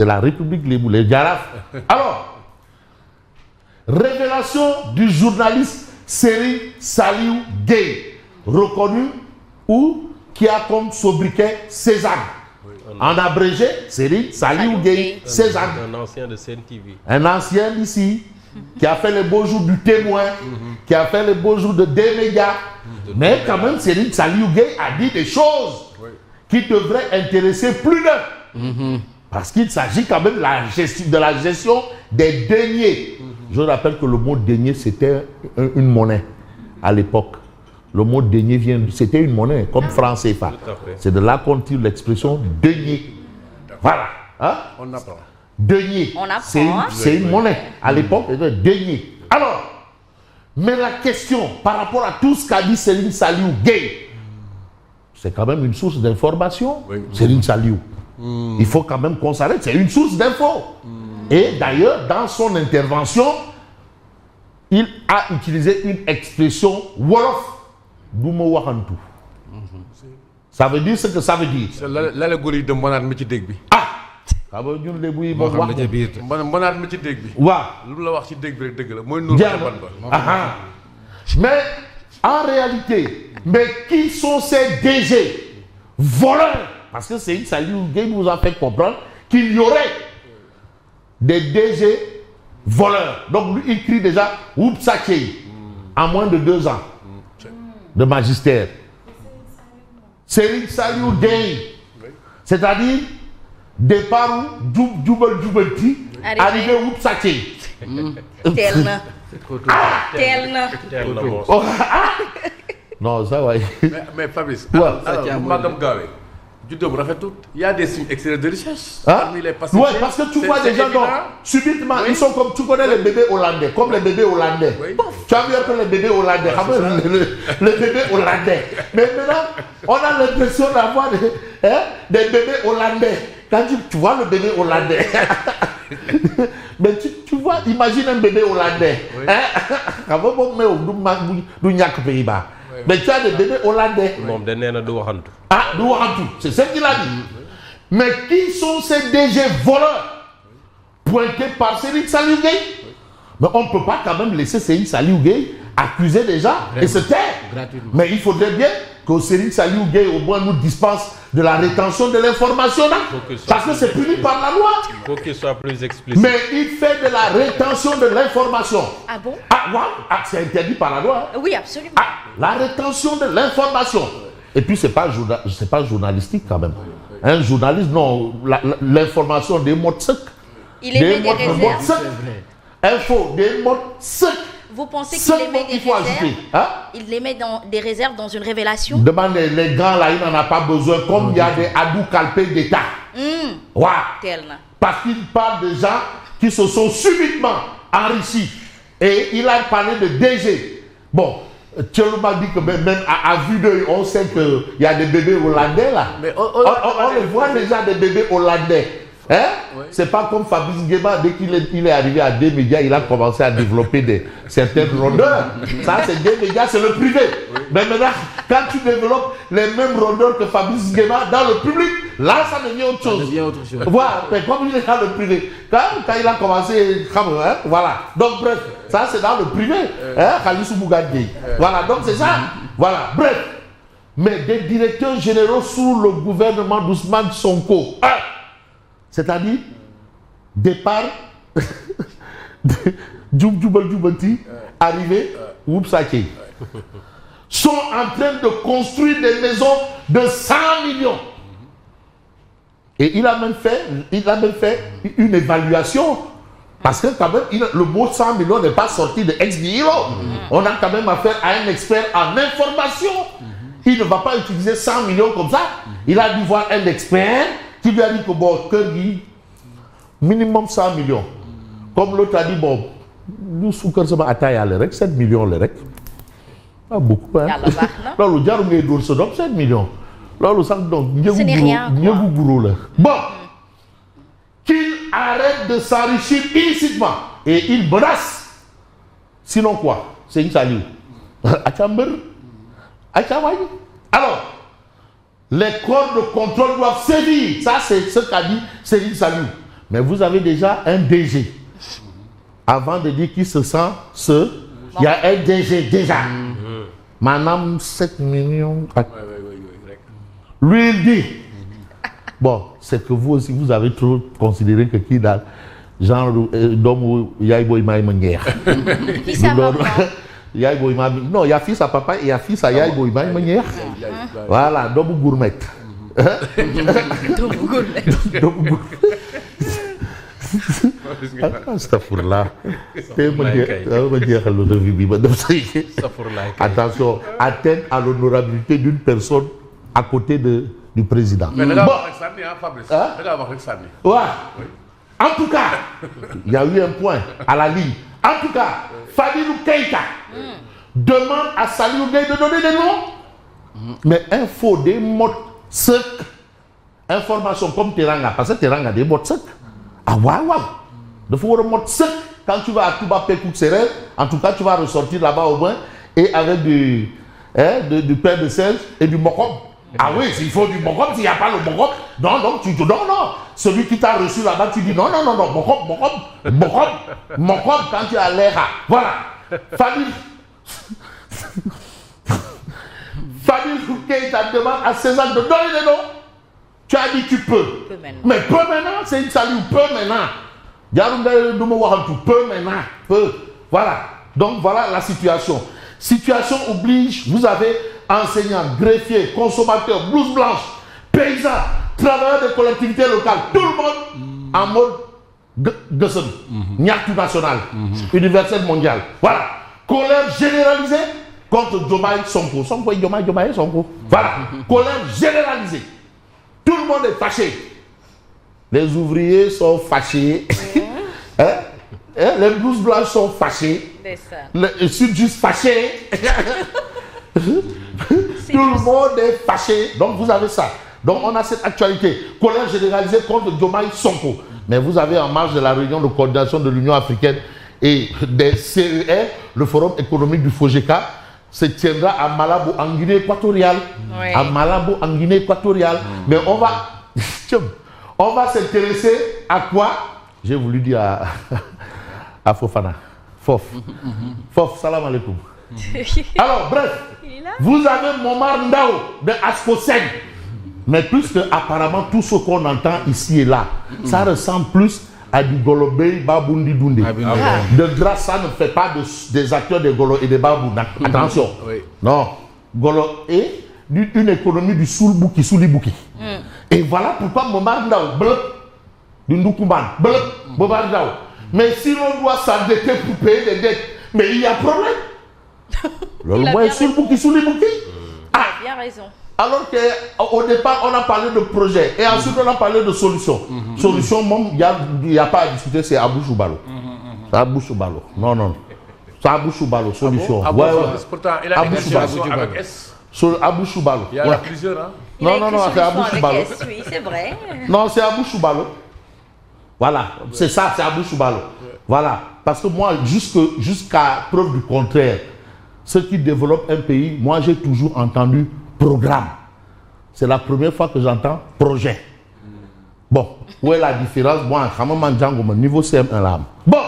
C'est la République les Jaraf. Alors, révélation du journaliste Serigne Saliou Gueye, reconnu ou qui a comme sobriquet Cézanne. En abrégé, Serigne Saliou Gueye Cézanne. Un ancien de CNTV. Un ancien d'ici, qui a fait les beaux jours du Témoin, qui a fait les beaux jours de D-Média. Mais quand même, Serigne Saliou Gueye a dit des choses qui devraient intéresser plus d'un. Parce qu'il s'agit quand même de la gestion des deniers. Je rappelle que le mot denier, c'était une monnaie à l'époque. Le mot denier vient, c'était une monnaie, comme franc CFA. C'est de là qu'on tire l'expression denier. Voilà. Hein? On apprend. Denier. C'est une monnaie. À l'époque, c'était denier. Alors, mais la question par rapport à tout ce qu'a dit Serigne Saliou Gueye, c'est quand même une source d'information. Serigne Saliou. Il faut quand même qu'on s'arrête, c'est une source d'info. Et d'ailleurs, dans son intervention, il a utilisé une expression Wolof Dumo Wahantu. Ça veut dire ce que ça veut dire. C'est l'allégorie de Mbonat mi ci dégg bi. Ah ça veut dire les bouillies. Mbonat mi ci dégg bi. Waaw. Lu la wax ci dégg bi rek dëgg la mooy Nour Ba. Mais en réalité, mais qui sont ces DG voleurs? Parce que Serigne Saliou Gueye nous a fait comprendre qu'il y aurait des DG voleurs. Donc lui, il crie déjà Oupsakei en moins de 2 ans de magistère. Serigne Saliou Gueye, c'est-à-dire départ Djoubel Djoubelti, arrivé Oupsakei. Telna. Telna. Non, ça va. Mais Fabrice, Ouais. Madame Gawe, il y a des signes extérieurs de richesse. Hein? Parmi les passagers. Oui, parce que tu vois des gens, donc, subitement, ils sont comme, tu connais les bébés hollandais, comme les bébés hollandais. Oui. Tu as vu un peu les bébés hollandais, les bébés hollandais. Mais maintenant, on a l'impression d'avoir des bébés hollandais. Quand tu vois le bébé hollandais, mais tu vois, imagine un bébé hollandais. Mais tu as des bébés hollandais. Ah, c'est ce qu'il a dit. Mais qui sont ces DG voleurs pointés par Serigne Saliou Gueye? Mais on ne peut pas quand même laisser Serigne Saliou Gueye accuser des gens et se taire. Mais il faudrait bien que Serigne Saliou Gueye au moins nous dispense de la rétention de l'information là. Parce que c'est puni par la loi. Il faut qu'il soit plus explicite. Mais il fait de la rétention de l'information. Ah bon? Ah, ouais. Ah, c'est interdit par la loi. Oui, absolument. Ah, la rétention de l'information. Et puis, c'est pas journalistique quand même. Un journaliste, non, l'information des mots secs. Il émet des réserves. Info, des mots secs. Vous pensez qu'il émet des réserves? Hein? Il émet des réserves dans une révélation? Demandez, les grands là, il n'en a pas besoin, comme il y a des Adou Kalpé d'État. Ouais. Parce qu'il parle de gens qui se sont subitement enrichis. Et il a parlé de DG. Bon, Tchelou m'a dit que même à vue d'œil, on sait qu'il y a des bébés hollandais là. Mais on les voit déjà des bébés hollandais. Hein? Oui. C'est pas comme Fabrice Nguema, dès qu'il est arrivé à D-Média, il a commencé à développer certaines rondeurs. Ça, c'est D-Média, c'est le privé. Oui. Mais maintenant, quand tu développes les mêmes rondeurs que Fabrice Nguema dans le public, là, ça devient autre chose. Voilà, mais comme il est dans le privé, quand il a commencé, hein, voilà. Donc, bref, ça, c'est dans le privé. Khalisou Bougadji. Voilà, donc c'est ça. Voilà, bref. Mais des directeurs généraux sous le gouvernement d'Ousmane Sonko. C'est-à-dire, départ, Djoubel Djoubelti, arrivé, Oupsakei, sont en train de construire des maisons de 100 millions. Et il a même fait une évaluation. Parce que quand même, le mot 100 millions n'est pas sorti de ex nihilo. On a quand même affaire à un expert en information. Il ne va pas utiliser 100 millions comme ça. Il a dû voir un expert qui lui a dit que bon, minimum 100 millions. Comme l'autre a dit, bon, nous sommes 7 millions. Pas beaucoup, hein. Là, 7 millions. Là, ce n'est rien. Bon, qu'il arrête de s'enrichir illicitement. Et il menace. Sinon quoi? C'est une salut. Alors, les corps de contrôle doivent sévir. Ça, c'est ce qu'a dit Serigne Saliou. Mais vous avez déjà un DG. Avant de dire qu'il se sent il y a un DG déjà. Madame 7 millions. Lui, il dit, bon, c'est que vous aussi, vous avez trop considéré que qui dans genre d'homme il y a Qui ça papa? Non, il y a fils à papa et il y a fils à Yaï Boïma. Voilà, d'homme gourmet. Attention, atteinte à l'honorabilité d'une personne à côté du président. Mais bon. Ouais. En tout cas, il y a eu un point à la ligne. En tout cas, Fadilou Keïta demande à Salihou Gueye de donner des noms. Mais info des mots secs. Information comme Teranga, parce que Teranga a des mots secs. Ah waouh. De faire un mot sec. Quand tu vas à Touba Pékouk Serel, en tout cas, tu vas ressortir là-bas au moins et avec du pain de sel et du mokom. Ah oui, s'il faut du mokom, s'il n'y a pas le mokom, non, non. Celui qui t'a reçu là-bas, tu dis non, mokom, quand tu as l'air. Voilà. Fadilou Keïta demande à César de donner des noms. Tu as dit tu peux. Mais peu maintenant, c'est une salut, peu maintenant. Peu maintenant, peu. Voilà. Donc voilà la situation. Situation oblige, vous avez enseignants, greffiers, consommateurs, blouses blanches, paysans, travailleurs des collectivités locales, tout le monde en mode Gussum, Niatou national, universel mondial. Voilà. Colère généralisée contre Diomaye Sonko. Sonko. Voilà. Colère généralisée. Tout le monde est fâché. Les ouvriers sont fâchés. Les blouses blanches sont fâchées. Les sudistes fâchés. Tout le monde est fâché. Donc vous avez ça. Donc on a cette actualité. Colère généralisée contre Diomaye Sonko. Mais vous avez en marge de la réunion de coordination de l'Union africaine et des CER, le forum économique du FOGECA, se tiendra à Malabo, en Guinée équatoriale. Oui. À Malabo, en Guinée équatoriale. Mais on va s'intéresser à quoi? J'ai voulu dire à Fofana. Fof, salam alaikum. Alors, bref, vous avez Momar Ndao de Ascosen. Mais plus que apparemment tout ce qu'on entend ici et là, ça ressemble plus à du Golobey Baboundi Doundé. De grâce, ça ne fait pas des acteurs de Golo et de Babou. Attention. Oui. Non. Golo est une économie du Soulbouki, Soulibouki. Et voilà pourquoi Momar Ndao, du Ndoukoumban, Momar Ndao. Mais si l'on doit s'endetter pour payer des dettes, mais il y a problème. Le loi est Soulbouki, Soulibouki. Il a bien raison. Alors qu'au départ, on a parlé de projet et ensuite on a parlé de solution. Solution, il n'y a pas à discuter, c'est Abou Choubalo. C'est Abou Choubalo. Non. C'est Abou Choubalo, solution. Pourtant, il a une association avec S. Abou Choubalo. Il y en a plusieurs, hein? Non, c'est Abou Choubalo. Oui, c'est vrai. Non, c'est Abou Choubalo. Voilà, c'est ça, c'est Abou Choubalo. Voilà, parce que moi, jusqu'à preuve du contraire, ceux qui développent un pays, moi j'ai toujours entendu programme. C'est la première fois que j'entends projet. Bon, où est la différence? Moi, mon niveau CM1 là. Bon,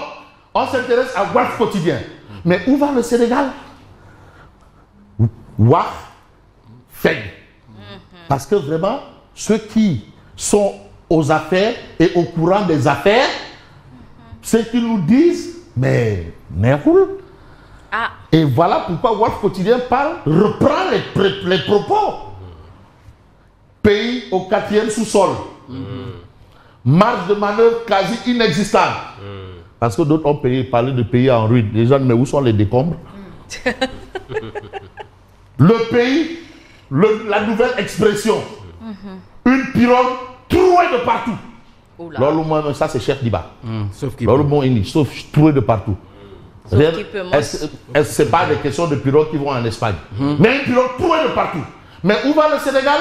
on s'intéresse à Waf quotidien. Mais où va le Sénégal? Waf fait. Parce que vraiment, ceux qui sont aux affaires et au courant des affaires, ceux qui nous disent, mais roule. Et voilà pourquoi Waf Quotidien reprend les propos. Pays au 4e sous-sol. Marge de manœuvre quasi inexistante. Parce que d'autres ont parlé de pays en ruine. Les gens, mais où sont les décombres? Le pays, la nouvelle expression. Une pirogue trouée de partout. Ça c'est Cheikh Diba. Sauf qu'il sauf trouée de partout. Ce n'est pas des questions de pirogues qui vont en Espagne. Mais une pirogue trouée de partout. Mais où va le Sénégal?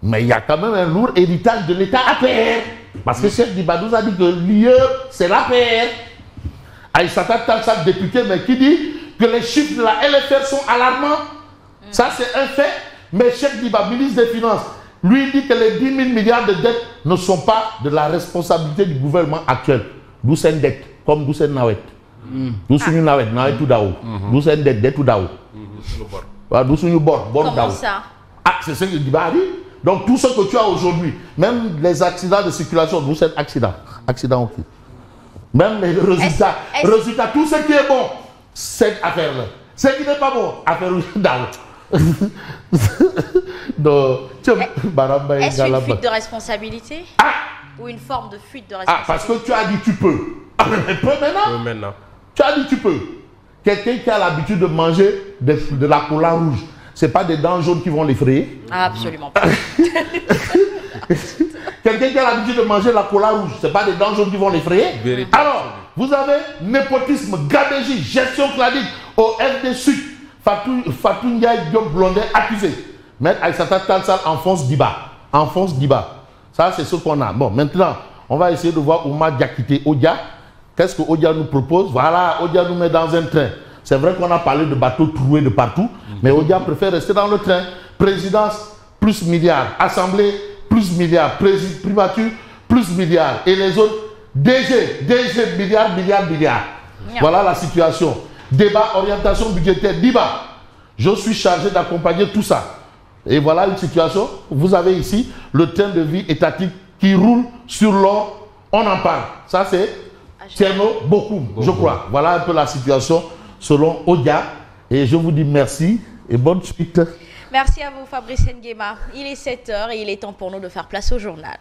Mais il y a quand même un lourd héritage de l'État APR. Parce que Cheikh Diba nous a dit que l'IE, c'est l'APR. Aïssata Talsat, député, mais qui dit que les chiffres de la LFR sont alarmants. Ça, c'est un fait. Mais Cheikh Diba, ministre des Finances, Lui dit que les 10 000 milliards de dettes ne sont pas de la responsabilité du gouvernement actuel. D'où c'est une dette, comme d'où c'est une nawet. D'où c'est une nawet, nawet tout d'où. D'où c'est une dette tout d'où. D'où c'est une bord, Comment ça? Ah, c'est ce que Diba a dit. Donc tout ce que tu as aujourd'hui, même les accidents de circulation, d'où c'est accident. Accident aussi. Même les résultats, tout ce qui est bon, cette affaire-là. Ce qui n'est pas bon, affaire d'où. Est-ce une fuite de responsabilité? Ou une forme de fuite de responsabilité? Parce que tu as dit tu peux. Mais peux maintenant. Tu as dit tu peux. Quelqu'un qui a l'habitude de manger de la cola rouge, c'est pas des dents jaunes qui vont l'effrayer? Absolument pas. Quelqu'un qui a l'habitude de manger la cola rouge, c'est pas des dents jaunes qui vont l'effrayer? Alors, vous avez népotisme, gabégie, gestion clanique au FD Sud. Fatou Ndiaye Diop Blondin accusé. Maître Aïssata Talsal enfonce Diba. Ça, c'est ce qu'on a. Bon, maintenant, on va essayer de voir Oumar Diakité Odia. Qu'est-ce que Odia nous propose? Voilà, Odia nous met dans un train. C'est vrai qu'on a parlé de bateaux troués de partout, mais Odia préfère rester dans le train. Présidence, plus milliards. Assemblée, plus milliards. Primature, plus milliards. Et les autres, DG, milliards. Voilà la situation. Débat, orientation budgétaire, Diba. Je suis chargé d'accompagner tout ça. Et voilà une situation. Vous avez ici le train de vie étatique qui roule sur l'or. On en parle. Ça, c'est Tierno Bokoum, je crois. Voilà un peu la situation selon Odia. Et je vous dis merci et bonne suite. Merci à vous, Fabrice Nguema. Il est 7h et il est temps pour nous de faire place au journal.